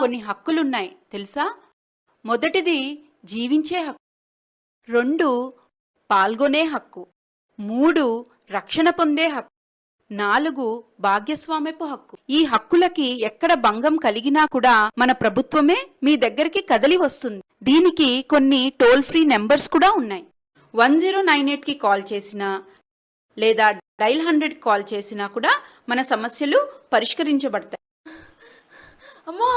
కొన్ని హక్కులున్నాయి తెలుసా? మొదటిది జీవించే హక్కు, 2 పాల్గొనే హక్కు, 3 రక్షణ పొందే హక్కు, 4 భాగ్యస్వామ్యపు హక్కు. ఈ హక్కులకి ఎక్కడ భంగం కలిగినా కూడా మన ప్రభుత్వమే మీ దగ్గరికి కదలి వస్తుంది. దీనికి కొన్ని టోల్ ఫ్రీ నెంబర్స్ కూడా ఉన్నాయి. 1098కి కాల్ చేసినా లేదా డైల్ 100 కాల్ చేసినా కూడా మన సమస్యలు పరిష్కరించబడతాయి. అమ్మా